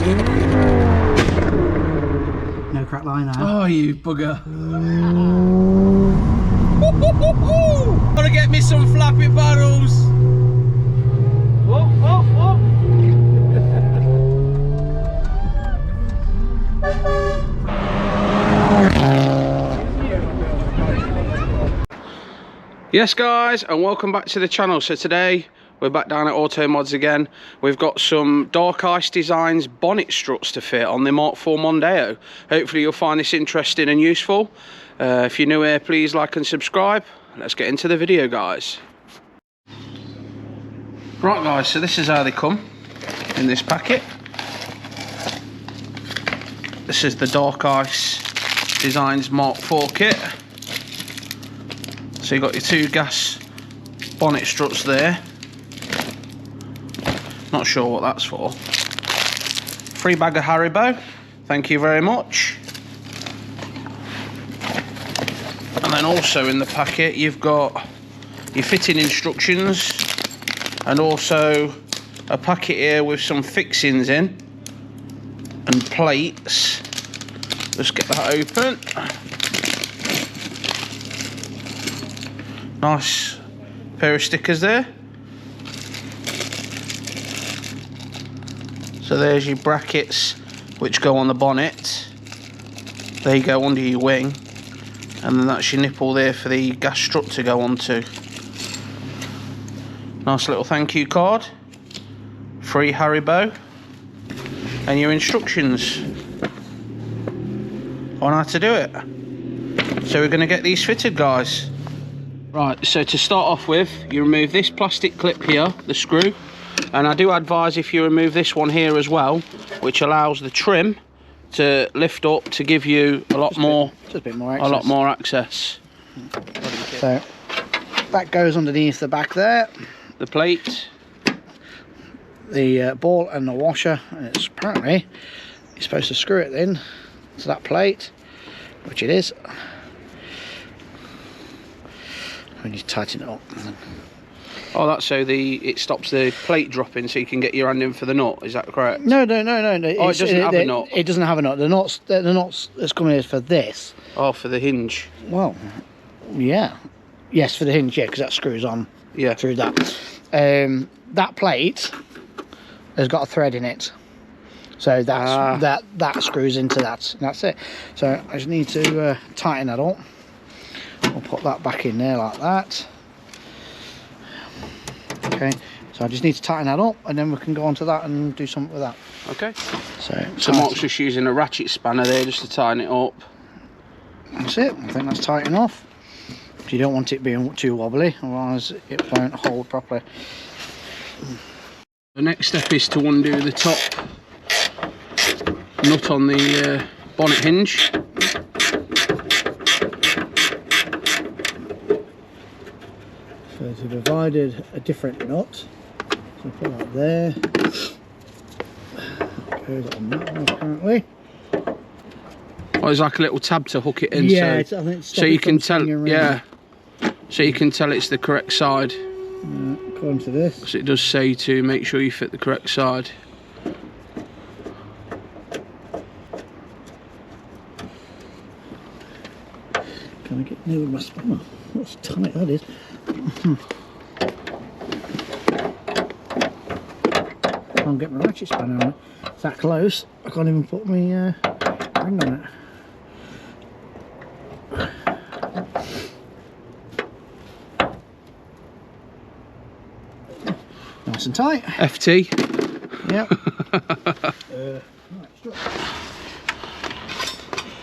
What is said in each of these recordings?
No crack line now. Oh, you bugger. Gotta get me some flappy paddles. Whoa, whoa, whoa. Yes guys, and welcome back to the channel. So today we're back down at Auto Mods again. We've got some Dark Ice Designs bonnet struts to fit on the MK4 Mondeo. Hopefully you'll find this interesting and useful. If you're new here, please like and subscribe. Let's get into the video, guys. Right guys, so this is how they come in this packet. This is the Dark Ice Designs MK4 kit. So you've got your 2 gas bonnet struts there. Not sure what that's for. Free bag of Haribo, thank you very much. And then also in the packet you've got your fitting instructions and also a packet here with some fixings in and plates. Let's get that open. Nice pair of stickers there. So there's your brackets which go on the bonnet. They go under your wing. And then that's your nipple there for the gas strut to go onto. Nice little thank you card. Free Haribo. And your instructions on how to do it. So we're going to get these fitted, guys. Right, so to start off with, you remove this plastic clip here, the screw, and I do advise if you remove this one here as well, which allows the trim to lift up to give you a lot more access. So that goes underneath the back there. The plate, the ball and the washer, and it's apparently you're supposed to screw it in to that plate, which it is. When you tighten it up. Oh, that's so it stops the plate dropping, so you can get your hand in for the nut. Is that correct? No. Oh, it doesn't have a nut. It doesn't have a nut. The nuts that's coming in for this. Oh, for the hinge. Well, yeah, yes, for the hinge, yeah, because that screws on. Yeah. Through that. That plate has got a thread in it, so that's that screws into that. And that's it. So I just need to tighten that up. I'll put that back in there like that. Okay, so I just need to tighten that up and then we can go on to that and do something with that. Okay. So Mark's just using a ratchet spanner there just to tighten it up. That's it. I think that's tight enough. You don't want it being too wobbly, otherwise it won't hold properly. The next step is to undo the top nut on the bonnet hinge. So to provided a different nut, so put that there. That goes on that one apparently. Oh, there's like a little tab to hook it in, yeah, so, I think so you can tell. Yeah, so you can tell it's the correct side. According to this, because it does say to make sure you fit the correct side. Can I get near with my spanner? That's tight, that is. Can't get my ratchet spanner on it. It's that close. I can't even put my ring on it. Nice and tight. FT. Yep.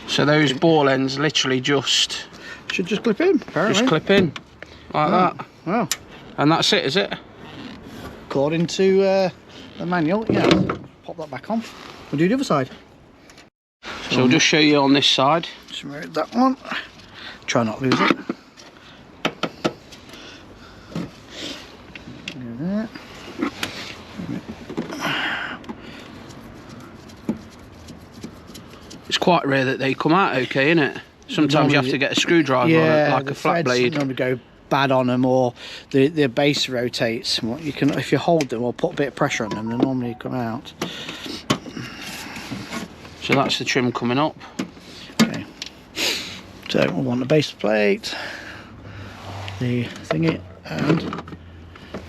So those ball ends literally just should just clip in. Apparently. Just clip in like that. Wow. And that's it, is it? According to the manual, yeah. Pop that back on. We'll do the other side. So I'll just show you on this side. Just remove that one. Try not to lose it. There. It's quite rare that they come out okay, isn't it? Sometimes you have to get a screwdriver on it, like a flat blade. Normally go bad on them, or the base rotates. You can, if you hold them or put a bit of pressure on them, they normally come out. So that's the trim coming up. Okay. So we want the base plate, the thingy, and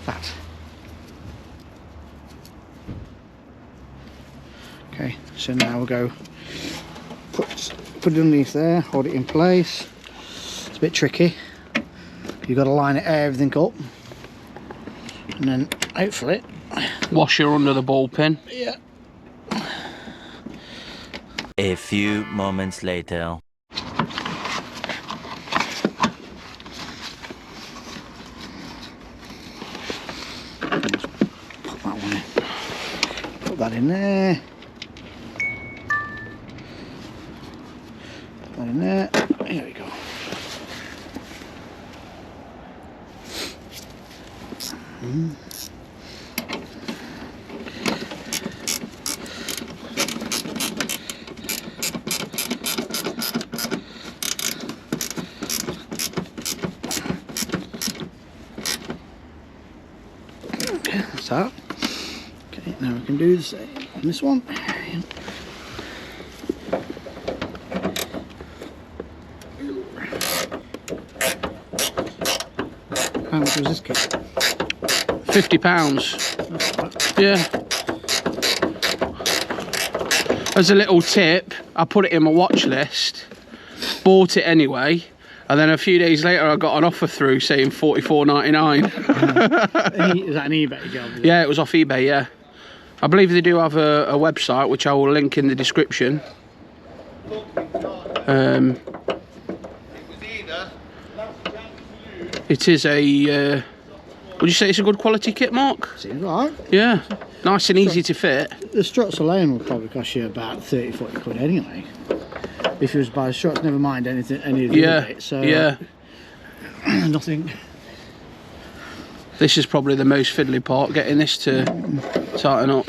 that. Okay, so now we'll go put it underneath there, hold it in place. It's a bit tricky. You've got to line everything up, and then hopefully washer under the ball pin. Yeah. A few moments later. Put that one in. Put that in there. Put that in there. Here we go. Okay, that's that. Okay, now we can do the same on this one. How much was this kit? £50. Yeah. As a little tip, I put it in my watch list, bought it anyway, and then a few days later I got an offer through saying $44.99. Is that an eBay job? Yeah, it was off eBay, yeah. I believe they do have a website, which I will link in the description. It is a... would you say it's a good quality kit, Mark? Seems right. Yeah, nice and easy to fit. The struts alone will probably cost you about 30-40 quid anyway. If you was to buy the struts, never mind any of the other bits. So yeah. Nothing. This is probably the most fiddly part, getting this to tighten up.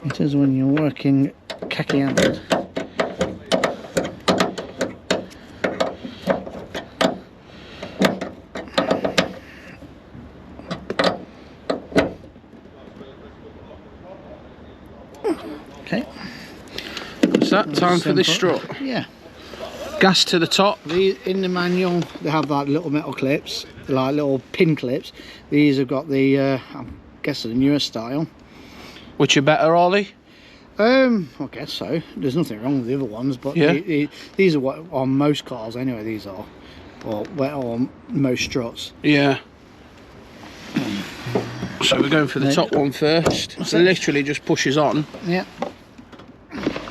It is when you're working khaki-handed. Okay. Is that time for this strut? Yeah. Gas to the top. In the manual, they have like little metal clips, like little pin clips. These have got the, I'm guessing, the newer style. Which are better, are they? I guess so. There's nothing wrong with the other ones, but yeah. These are what on most cars anyway. These are, or on most struts. Yeah. So we're going for the top one first. It literally just pushes on. Yeah.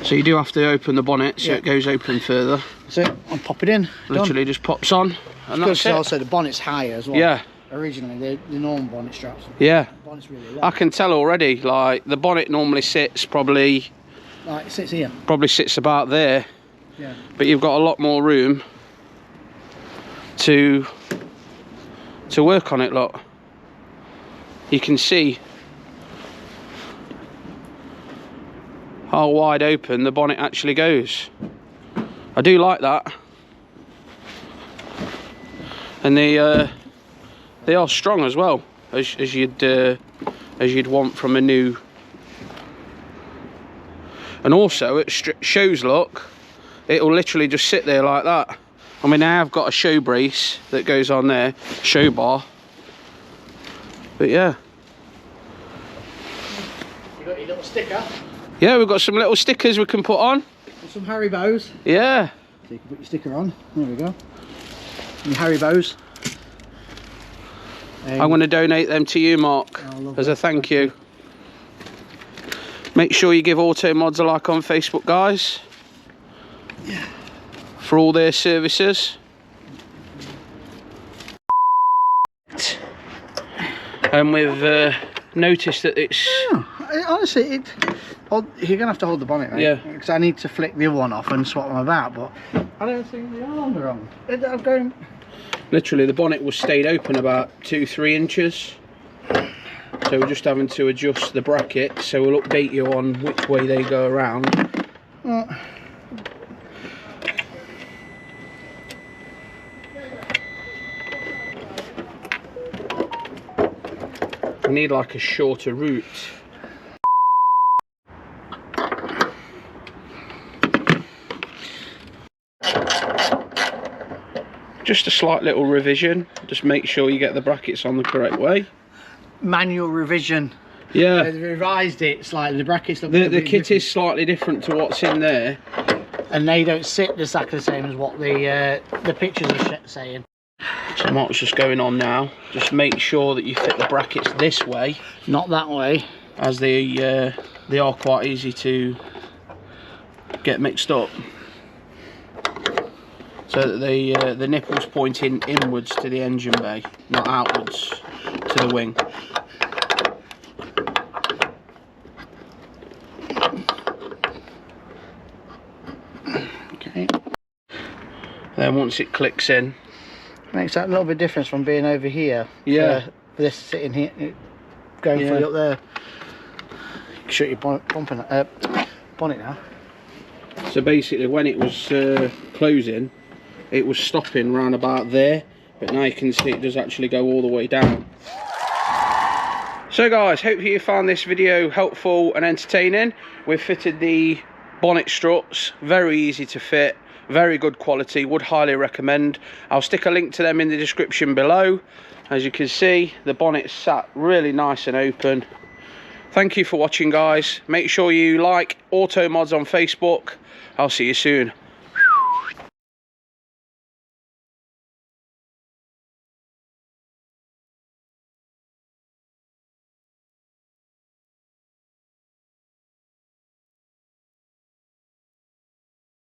So you do have to open the bonnet so it goes open further. That's it. I'll pop it in. Literally just pops on, and that's it. Also the bonnet's higher as well. Yeah. Originally, the normal bonnet straps. Yeah. The bonnet's really low. I can tell already. Like the bonnet normally sits probably. Like it sits here. Probably sits about there. Yeah. But you've got a lot more room to work on it. Look. You can see how wide open the bonnet actually goes. I do like that, and they are strong as well, as you'd want from a new. And also it shows, look, it'll literally just sit there like that. I mean, I have got a show brace that goes on there, show bar. But yeah. You got your little sticker. Yeah, we've got some little stickers we can put on. And some Haribo's. Yeah. So you can put your sticker on. There we go. Your Haribo's. I'm going to donate them to you, Mark, as a thank you. Make sure you give Auto Mods a like on Facebook, guys. Yeah. For all their services. And we've noticed that it's... honestly, you're gonna have to hold the bonnet, mate. Yeah. Because I need to flick the other one off and swap them about, but I don't think they are on the wrong. I'm going. Literally, the bonnet was stayed open about 2-3 inches. So we're just having to adjust the bracket. So we'll update you on which way they go around. We need like a shorter route. Just a slight little revision. Just make sure you get the brackets on the correct way. Manual revision. Yeah. They revised it slightly. The brackets look the kit is slightly different to what's in there, and they don't sit exactly the same as what the pictures are saying. So what's just going on now? Just make sure that you fit the brackets this way, not that way, as they are quite easy to get mixed up. So that the nipples pointing inwards to the engine bay, not outwards to the wing. Okay. Then once it clicks in, makes that a little bit difference from being over here. Yeah. This sitting here, going fully up there. Shut your bonnet now. So basically, when it was closing, it was stopping round about there, but now you can see it does actually go all the way down. So guys, hope you found this video helpful and entertaining. We've fitted the bonnet struts, very easy to fit, very good quality, would highly recommend. I'll stick a link to them in the description below. As you can see, the bonnet's sat really nice and open. Thank you for watching, guys. Make sure you like Auto Mods on Facebook. I'll see you soon.